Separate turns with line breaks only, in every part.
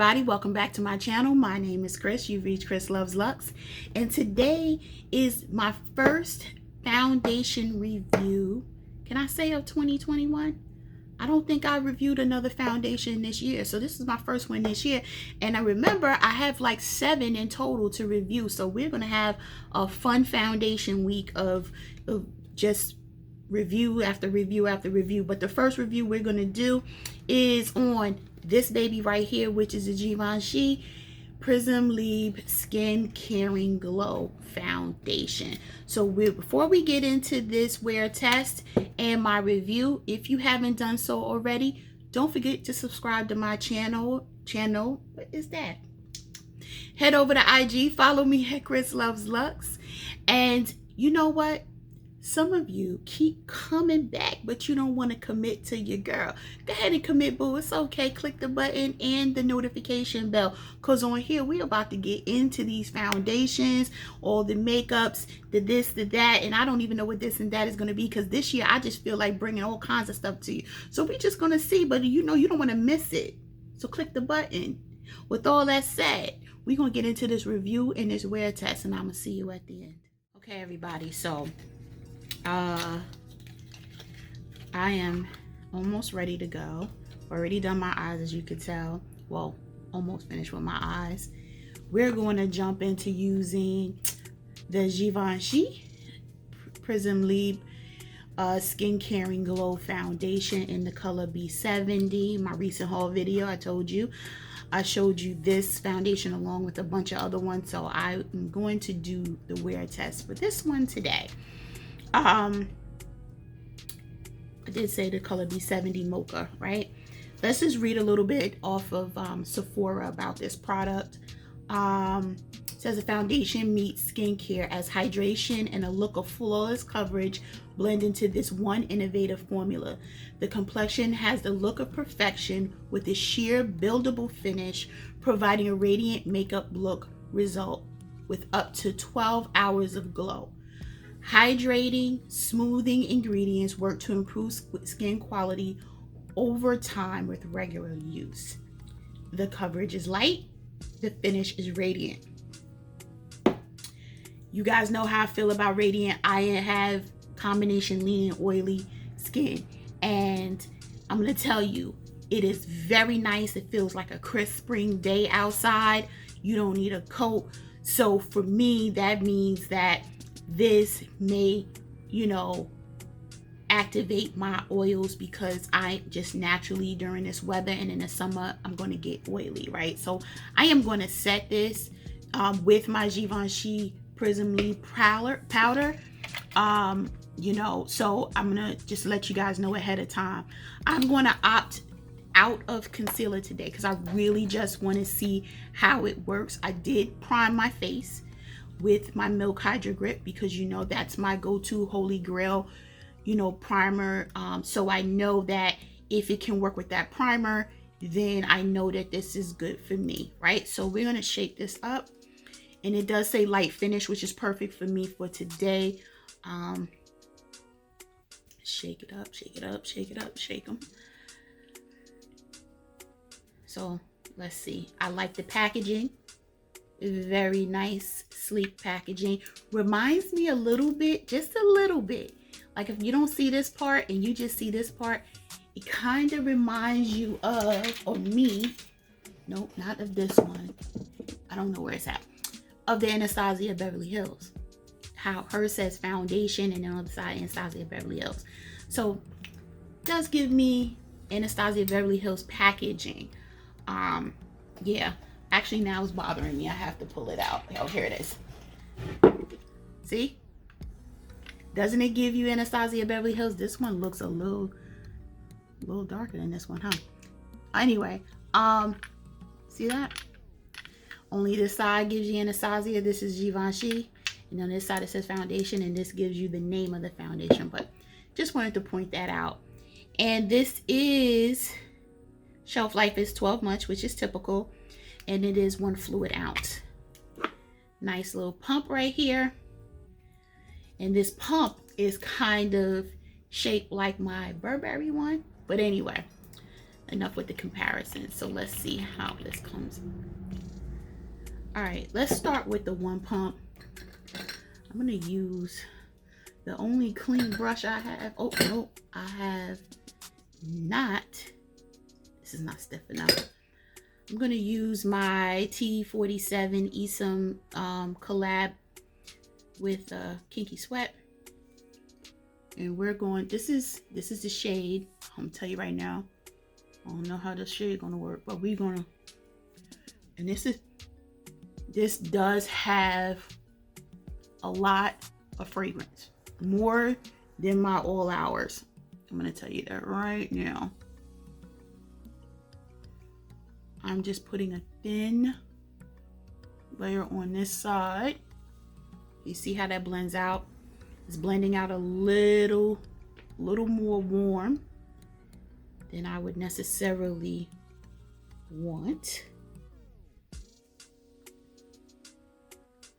everybody, welcome back to my channel. My name is Chris. You've reached ChrisLuvsLux, and today is my first foundation review. Can I say of 2021? I don't think I reviewed another foundation this year, so this is my first one this year. And I remember I have like 7 in total to review, so we're gonna have a fun foundation week of just review after review after review. But the first review we're gonna do is on this baby right here, which is a Givenchy Prisme Libre Skin Caring Glow Foundation. So before we get into this wear test and my review, if you haven't done so already, don't forget to subscribe to my channel. What is that? Head over to IG, follow me at ChrisLuvsLux. And you know what? Some of you keep coming back, but you don't want to commit to your girl. Go ahead and commit, boo. It's okay. Click the button and the notification bell, because on here we're about to get into these foundations, all the makeups, the this, the that, and I don't even know what this and that is going to be, because this year I just feel like bringing all kinds of stuff to you. So we're just going to see, but you know you don't want to miss it. So click the button. With all that said, we're going to get into this review and this wear test, and I'm going to see you at the end. Okay, everybody, so I am almost ready to go. Already done my eyes, as you could tell. Well, almost finished with my eyes. We're going to jump into using the Givenchy Prisme Libre Skin Caring Glow Foundation in the color B70. My recent haul video, I showed you this foundation along with a bunch of other ones. So I'm going to do the wear test for this one today. I did say the color B70 Mocha, right? Let's just read a little bit off of Sephora about this product. It says the foundation meets skincare as hydration and a look of flawless coverage blend into this one innovative formula. The complexion has the look of perfection with a sheer buildable finish, providing a radiant makeup look result with up to 12 hours of glow. Hydrating, smoothing ingredients work to improve skin quality over time with regular use. The coverage is light, the finish is radiant. You guys know how I feel about radiant. I have combination lean and oily skin, and I'm gonna tell you, it is very nice. It feels like a crisp spring day outside. You don't need a coat. So for me, that means that this may, you know, activate my oils, because I just naturally during this weather and in the summer I'm going to get oily, right? So I am going to set this with my Givenchy Prisme Libre powder, you know, so I'm going to just let you guys know ahead of time. I'm going to opt out of concealer today because I really just want to see how it works. I did prime my face with my Milk Hydro Grip, because you know that's my go-to holy grail, you know, primer. So I know that if it can work with that primer, then I know that this is good for me, right? So we're gonna shake this up, and it does say light finish, which is perfect for me for today. Shake it up, shake it up, shake it up, shake them. So let's see. I like the packaging. Very nice, sleek packaging. Reminds me a little bit, just a little bit, like if you don't see this part and you just see this part, it kind of reminds you of, or me, nope, not of this one, I don't know where it's at, of the Anastasia Beverly Hills. How hers says foundation and then on the side Anastasia Beverly Hills. So it does give me Anastasia Beverly Hills packaging. Yeah. Actually, now it's bothering me. I have to pull it out. Oh, here it is. See? Doesn't it give you Anastasia Beverly Hills? This one looks a little darker than this one, huh? Anyway, see that? Only this side gives you Anastasia. This is Givenchy. And on this side it says foundation, and this gives you the name of the foundation. But just wanted to point that out. And this is, shelf life is 12 months, which is typical. And it is 1 fluid ounce. Nice little pump right here. And this pump is kind of shaped like my Burberry one. But anyway, enough with the comparison. So let's see how this comes. All right, let's start with the one pump. I'm gonna use the only clean brush I have. Oh no, I have not. This is not stiff enough. I'm gonna use my T47 Esom collab with Kinky Sweat, and we're going. This is the shade. I'm gonna tell you right now. I don't know how this shade gonna work, but we're gonna. And this does have a lot of fragrance, more than my All Hours. I'm gonna tell you that right now. I'm just putting a thin layer on this side. You see how that blends out? It's blending out a little more warm than I would necessarily want.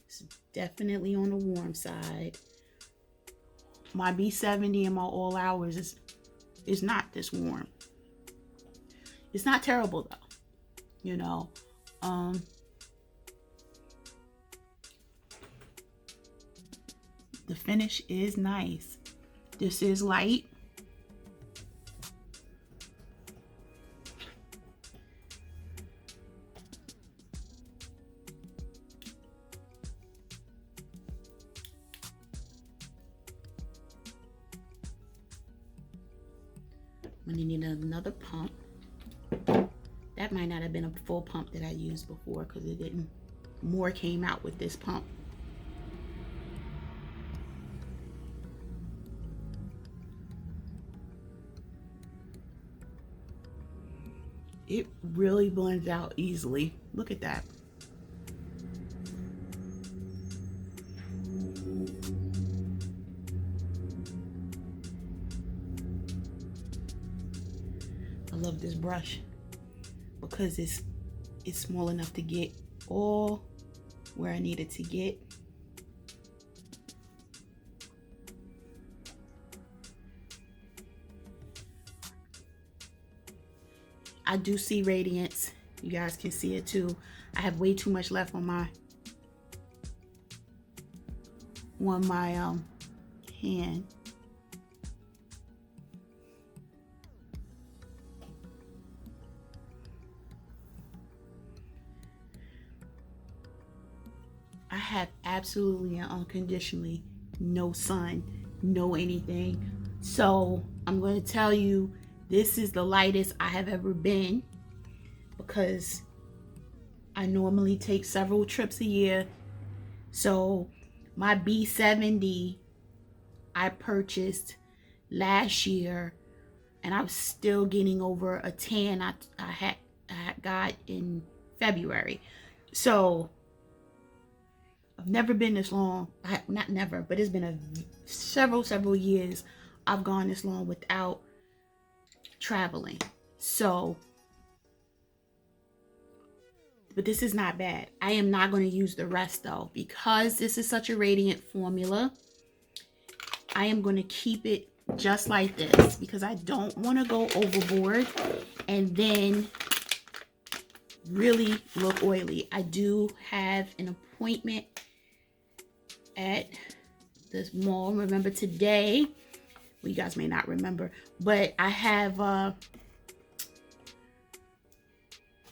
It's definitely on the warm side. My B70 and my All Hours is not this warm. It's not terrible though. You know, the finish is nice. This is light. I'm gonna need another pump. That might not have been a full pump that I used before because it didn't. More came out with this pump. It really blends out easily. Look at that. I love this brush because it's small enough to get all where I need it to get. I do see radiance. You guys can see it too. I have way too much left on my hand. I have absolutely and unconditionally no sun, no anything. So I'm going to tell you, this is the lightest I have ever been because I normally take several trips a year. So my B70 I purchased last year and I was still getting over a tan I had got in February. So I've never been this long. Not never, but it's been several years I've gone this long without traveling. So, but this is not bad. I am not going to use the rest though because this is such a radiant formula. I am going to keep it just like this because I don't want to go overboard and then really look oily. I do have an appointment at this mall. Remember today, well, you guys may not remember, but I have an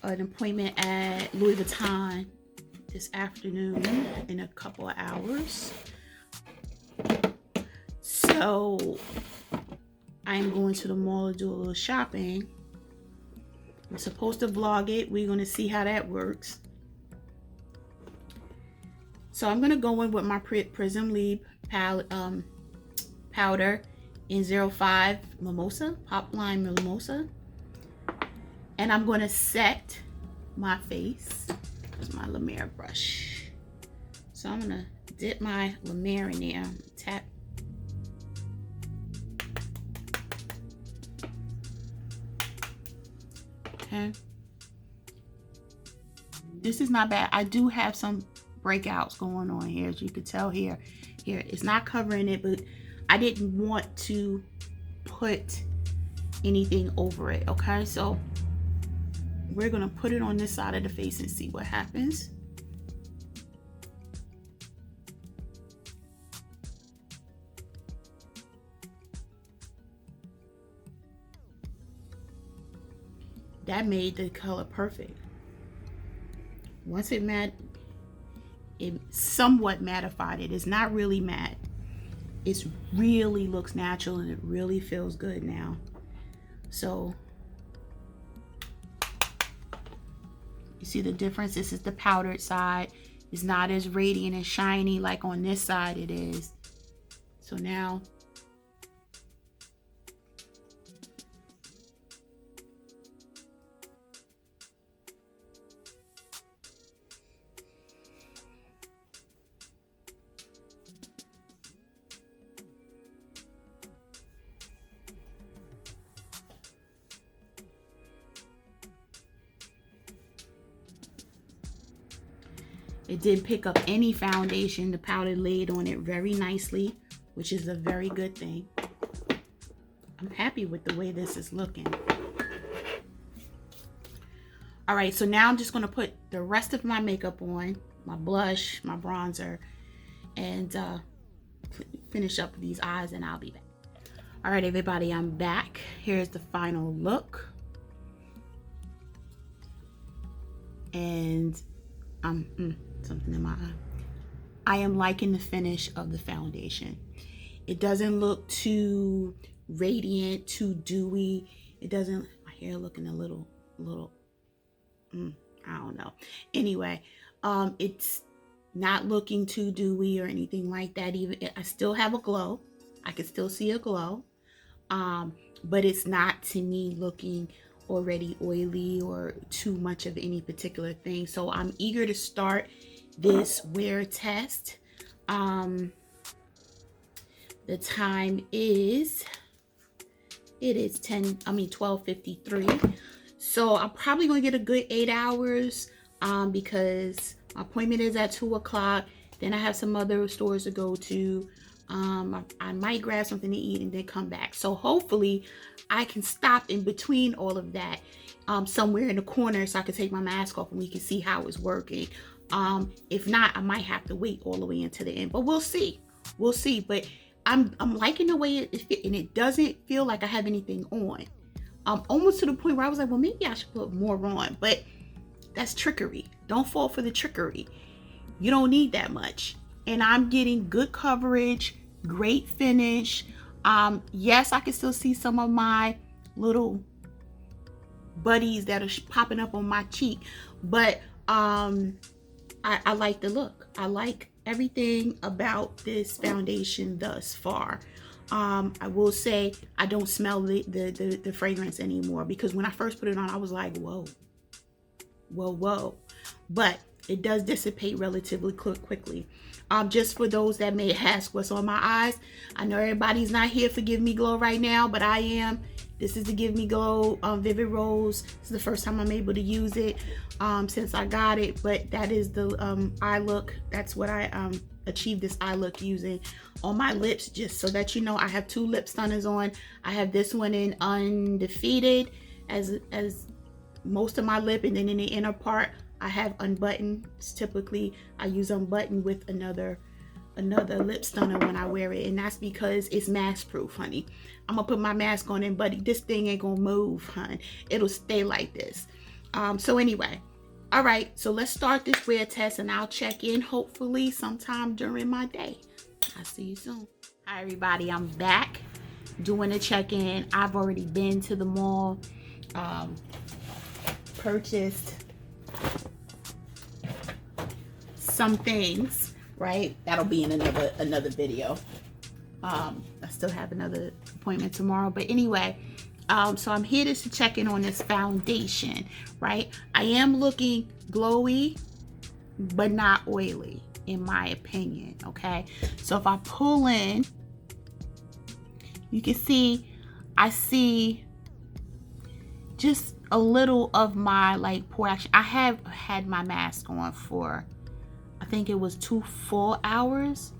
appointment at Louis Vuitton this afternoon in a couple of hours. So I'm going to the mall to do a little shopping. I'm supposed to vlog it. We're going to see how that works. So I'm going to go in with my Prisme Libre powder in 05 Mimosa, Pop Lime Mimosa. And I'm going to set my face with my La Mer brush. So I'm going to dip my La Mer in there, tap. Okay. This is not bad. I do have some breakouts going on here, as you can tell here. Here, it's not covering it, but I didn't want to put anything over it. Okay, so we're gonna put it on this side of the face and see what happens. That made the color perfect. Once it somewhat mattified it. It's not really matte. It really looks natural and it really feels good now. So you see the difference? This is the powdered side. It's not as radiant and shiny like on this side it is. So now it didn't pick up any foundation. The powder laid on it very nicely, which is a very good thing. I'm happy with the way this is looking. All right, so now I'm just gonna put the rest of my makeup on, my blush, my bronzer, and finish up these eyes, and I'll be back. All right, everybody, I'm back. Here's the final look. And something in my eye. I am liking the finish of the foundation. It doesn't look too radiant, too dewy. It doesn't, my hair looking a little, I don't know. Anyway, it's not looking too dewy or anything like that. Even I still have a glow. I can still see a glow. But it's not, to me, looking already oily or too much of any particular thing. So I'm eager to start this wear test. The time is, it is 12:53. So I'm probably gonna get a good 8 hours because my appointment is at 2 o'clock. Then I have some other stores to go to. I might grab something to eat and then come back. So hopefully I can stop in between all of that somewhere in the corner so I can take my mask off and we can see how it's working. If not, I might have to wait all the way into the end, but we'll see. We'll see. But I'm liking the way it fit, and it doesn't feel like I have anything on. Almost to the point where I was like, well, maybe I should put more on, but that's trickery. Don't fall for the trickery. You don't need that much. And I'm getting good coverage, great finish. Yes, I can still see some of my little buddies that are popping up on my cheek, but I like the look. I like everything about this foundation thus far. I will say I don't smell the fragrance anymore, because when I first put it on, I was like, whoa, but it does dissipate relatively quickly. Just for those that may ask what's on my eyes, I know everybody's not here for Give Me Glow right now, but I am. This is the Give Me Glow Vivid Rose. This is the first time I'm able to use it since I got it, but that is the eye look. That's what I achieved this eye look using on my lips. Just so that you know, I have two lip stunners on. I have this one in Undefeated as most of my lip, and then in the inner part I have Unbuttoned. Typically I use Unbuttoned with another lip stunner when I wear it, and that's because it's mask proof, honey. I'm gonna put my mask on, and buddy, this thing ain't gonna move, hun. It'll stay like this. So anyway, all right, so let's start this wear test, and I'll check in hopefully sometime during my day. I'll see you soon. Hi everybody, I'm back doing a check-in. I've already been to the mall, purchased some things, right? That'll be in another video. I still have another appointment tomorrow, but anyway, so I'm here just to check in on this foundation, right? I am looking glowy, but not oily, in my opinion, okay? So if I pull in, you can see, I see just a little of my like pore action. I have had my mask on for, I think it was 2 full hours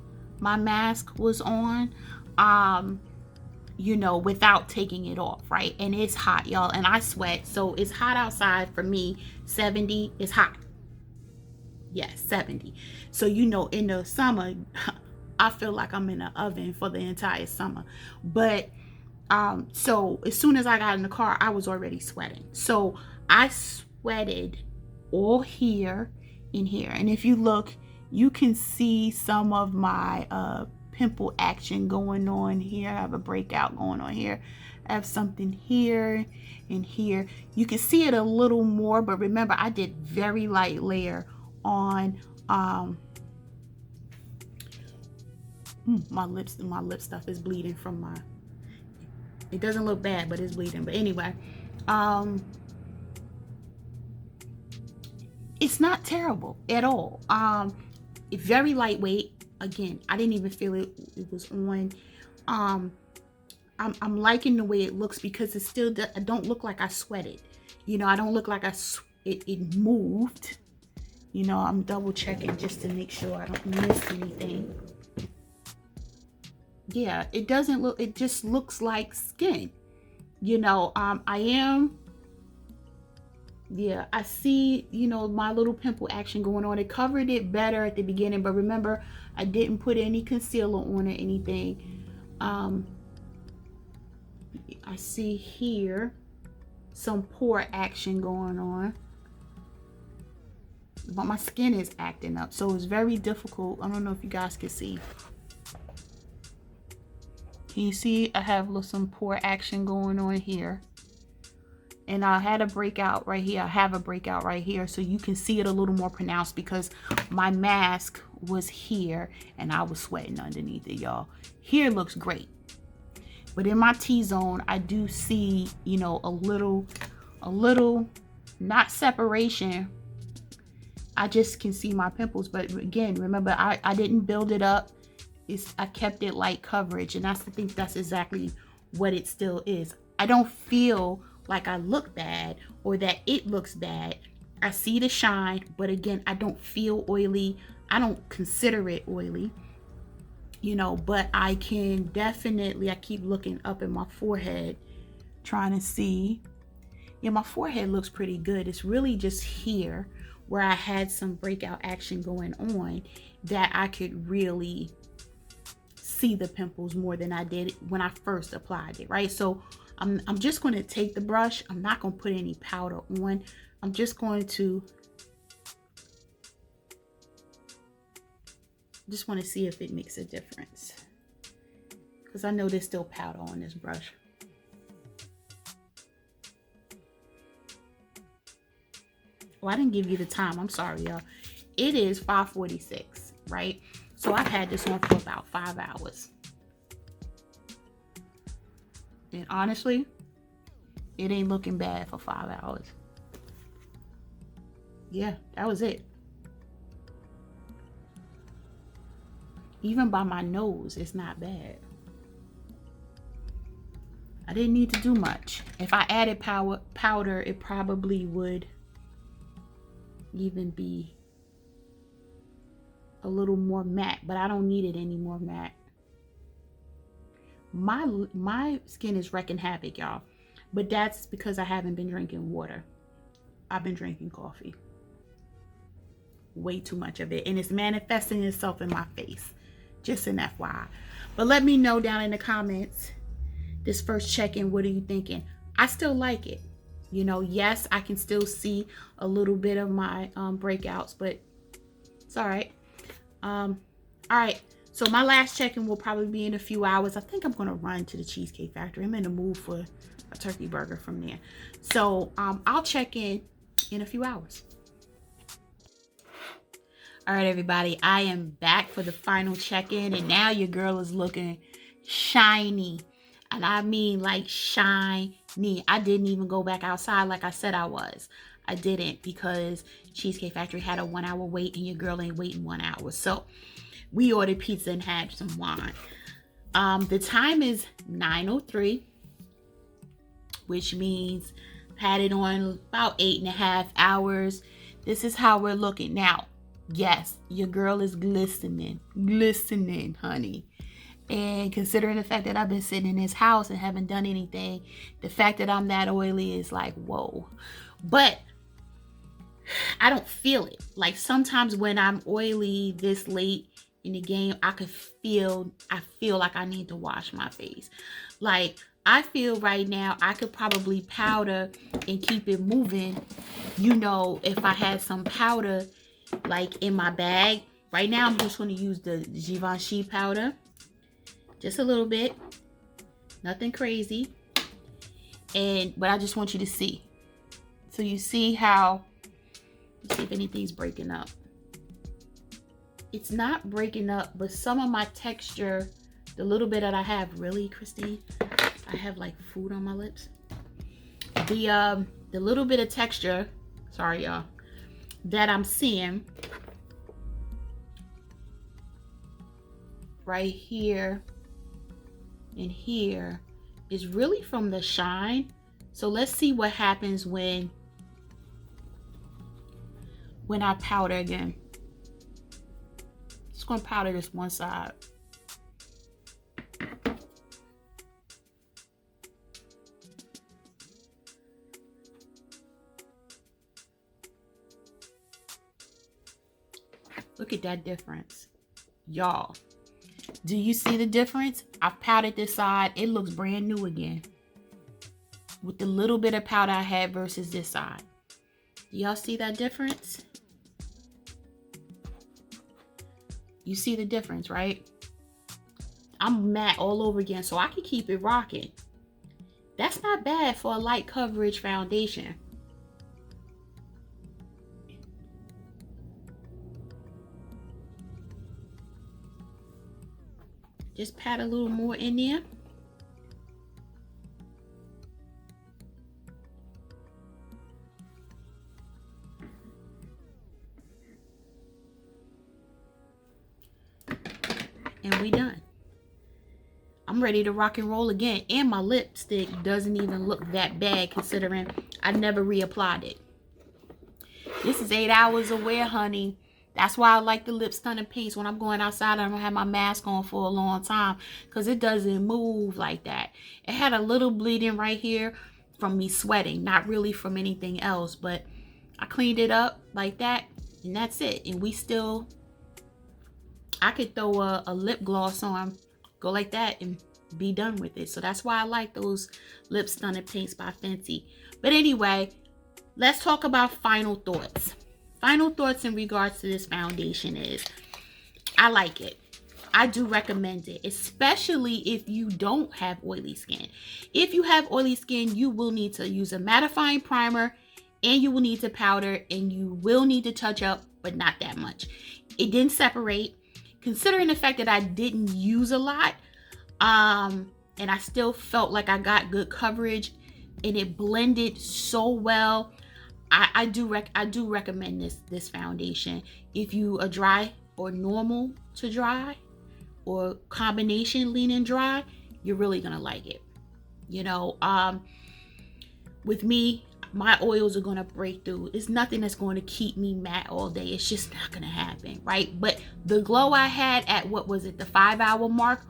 my mask was on. you know, without taking it off, right? And it's hot, y'all, and I sweat, so it's hot outside for me. 70 is hot. Yes, 70. So, you know, in the summer, I feel like I'm in an oven for the entire summer. But so as soon as I got in the car, I was already sweating. So I sweated all here and here. And if you look, you can see some of my pimple action going on here. I have a breakout going on here. I have something here and here. You can see it a little more, but remember, I did very light layer on my lip stuff is bleeding from my, it doesn't look bad, but it's bleeding. But anyway, it's not terrible at all. It's very lightweight. Again, I didn't even feel it was on. I'm liking the way it looks because it still I don't look like I sweated. You know, I don't look like it moved. You know, I'm double checking just to make sure I don't miss anything. Yeah, it doesn't look, it just looks like skin. You know, yeah, I see, you know, my little pimple action going on. It covered it better at the beginning, but remember, I didn't put any concealer on or anything. I see here some pore action going on, but my skin is acting up, so it's very difficult. I don't know if you guys can see. Can you see? I have some pore action going on here. And I had a breakout right here. I have a breakout right here. So you can see it a little more pronounced because my mask was here and I was sweating underneath it, y'all. Here looks great. But in my T-zone, I do see, you know, a little, not separation. I just can see my pimples. But again, remember, I didn't build it up. I kept it light coverage, and I think that's exactly what it still is. I don't feel like I look bad or that it looks bad. I see the shine, but again, I don't feel oily. I don't consider it oily, you know, but I can definitely, I keep looking up in my forehead, trying to see. Yeah, my forehead looks pretty good. It's really just here where I had some breakout action going on that I could really see the pimples more than I did when I first applied it, right? So I'm just going to take the brush. I'm not going to put any powder on. I'm just going to want to see if it makes a difference, because I know there's still powder on this brush. Well, I didn't give you the time. I'm sorry, y'all. It is 5:46, right? So I've had this on for about 5 hours. And honestly, it ain't looking bad for 5 hours. Yeah, that was it. Even by my nose, it's not bad. I didn't need to do much. If I added powder, it probably would even be a little more matte, but I don't need it any more matte. My skin is wrecking havoc, y'all, but that's because I haven't been drinking water. I've been drinking coffee, way too much of it, and it's manifesting itself in my face. Just an FYI. But let me know down in the comments, this first check-in, what are you thinking? I still like it. You know, yes, I can still see a little bit of my breakouts, but it's all right. All right, so my last check-in will probably be in a few hours. I think I'm gonna run to the Cheesecake Factory. I'm in the mood for a turkey burger from there. So I'll check in a few hours. All right, everybody, I am back for the final check-in, and now your girl is looking shiny. And I mean like shiny. I didn't even go back outside like I said I was. I didn't, because Cheesecake Factory had a 1 hour wait and your girl ain't waiting 1 hour. So we ordered pizza and had some wine. The time is 9:03, which means had it on about 8.5 hours. This is how we're looking now. Yes, your girl is glistening, honey. And considering the fact that I've been sitting in this house and haven't done anything, the fact that I'm that oily is like, whoa. But I don't feel it. Like sometimes when I'm oily this late in the game, I feel like I need to wash my face. Like I feel right now I could probably powder and keep it moving, you know, if I had some powder like in my bag. Right now I'm just going to use the Givenchy powder. Just a little bit. Nothing crazy. But I just want you to see. So you see how, let's see if anything's breaking up. It's not breaking up, but some of my texture, the little bit that I have, really, Christine, I have like food on my lips. The little bit of texture, sorry y'all, that I'm seeing right here and here is really from the shine. So let's see what happens when I powder again. Just gonna powder this one side. Look at that difference, y'all. Do you see the difference? I've powdered this side. It looks brand new again. With the little bit of powder I had versus this side. Do y'all see that difference? You see the difference, right? I'm matte all over again, so I can keep it rocking. That's not bad for a light coverage foundation. Just pat a little more in there. And we done. I'm ready to rock and roll again. And my lipstick doesn't even look that bad considering I never reapplied it. This is 8 hours of wear, honey. That's why I like the lip stunning paints when I'm going outside. I don't have my mask on for a long time because it doesn't move like that. It had a little bleeding right here from me sweating, not really from anything else, but I cleaned it up like that and that's it. And we still, I could throw a lip gloss on, go like that and be done with it. So that's why I like those lip stunning paints by Fenty. But anyway, let's talk about final thoughts. Final thoughts in regards to this foundation is, I like it. I do recommend it, especially if you don't have oily skin. If you have oily skin, you will need to use a mattifying primer and you will need to powder and you will need to touch up, but not that much. It didn't separate. Considering the fact that I didn't use a lot, and I still felt like I got good coverage and it blended so well. I do recommend this foundation if you are dry or normal to dry or combination lean and dry. You're really gonna like it. You know, with me, my oils are gonna break through. It's nothing that's going to keep me matte all day. It's just not gonna happen, right? But the glow I had at, what was it, the 5 hour mark,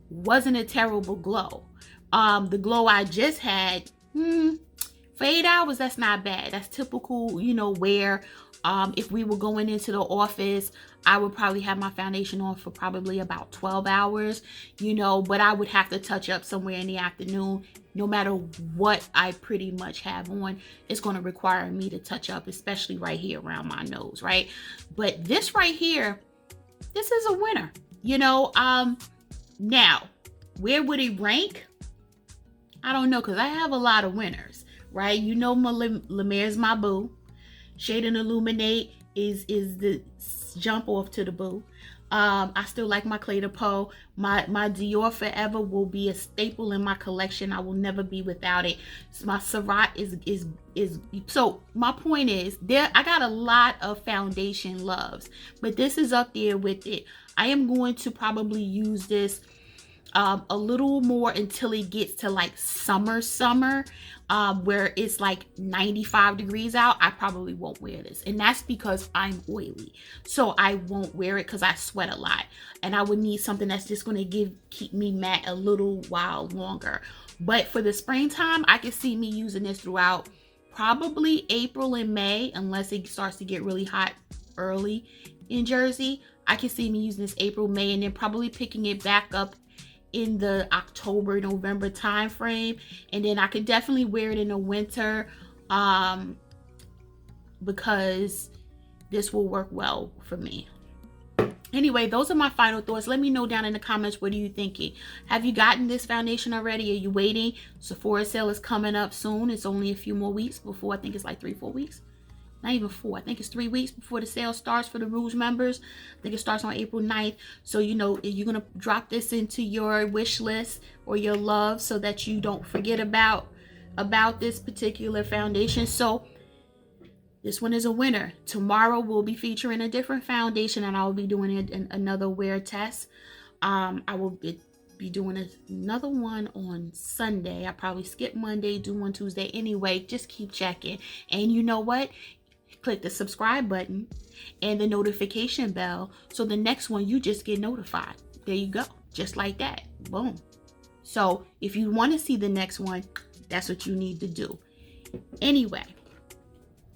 wasn't a terrible glow. The glow I just had, for 8 hours, that's not bad. That's typical, you know, wear. If we were going into the office, I would probably have my foundation on for probably about 12 hours, you know, but I would have to touch up somewhere in the afternoon. No matter what I pretty much have on, it's going to require me to touch up, especially right here around my nose, right? But this right here, this is a winner, you know. Now, where would it rank? I don't know, because I have a lot of winners, right? You know, my Lemaire's my boo. Shade and Illuminate is the jump off to the boo. I still like my Clé de Peau. My Dior Forever will be a staple in my collection. I will never be without it. My Surratt is so my point is, I got a lot of foundation loves, but this is up there with it. I am going to probably use this a little more until it gets to like summer, where it's like 95 degrees out. I probably won't wear this, and that's because I'm oily, so I won't wear it because I sweat a lot, and I would need something that's just going to keep me matte a little while longer. But for the springtime, I can see me using this throughout probably April and May, unless it starts to get really hot early in Jersey. I can see me using this April, May, and then probably picking it back up in the October, November time frame. And then I could definitely wear it in the winter, because this will work well for me. Anyway, those are my final thoughts. Let me know down in the comments, what are you thinking? Have you gotten this foundation already? Are you waiting? Sephora sale is coming up soon. It's only a few more weeks before. I think it's like 3-4 weeks. Not even 4. I think it's 3 weeks before the sale starts for the Rouge members. I think it starts on April 9th. So, you know, you're going to drop this into your wish list or your love so that you don't forget about this particular foundation. So this one is a winner. Tomorrow we'll be featuring a different foundation, and I will be doing another wear test. I will be doing another one on Sunday. I probably skip Monday, do one Tuesday. Anyway, just keep checking. And you know what? Click the subscribe button and the notification bell, so the next one you just get notified. There you go, just like that. Boom. So if you want to see the next one, that's what you need to do. Anyway,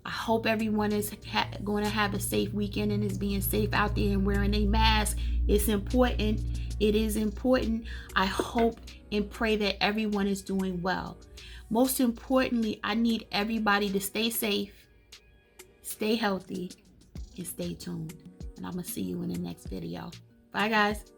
I hope everyone is going to have a safe weekend and is being safe out there and wearing a mask. It's important. It is important. I hope and pray that everyone is doing well. Most importantly, I need everybody to stay safe, stay healthy, and stay tuned. And I'm going to see you in the next video. Bye, guys.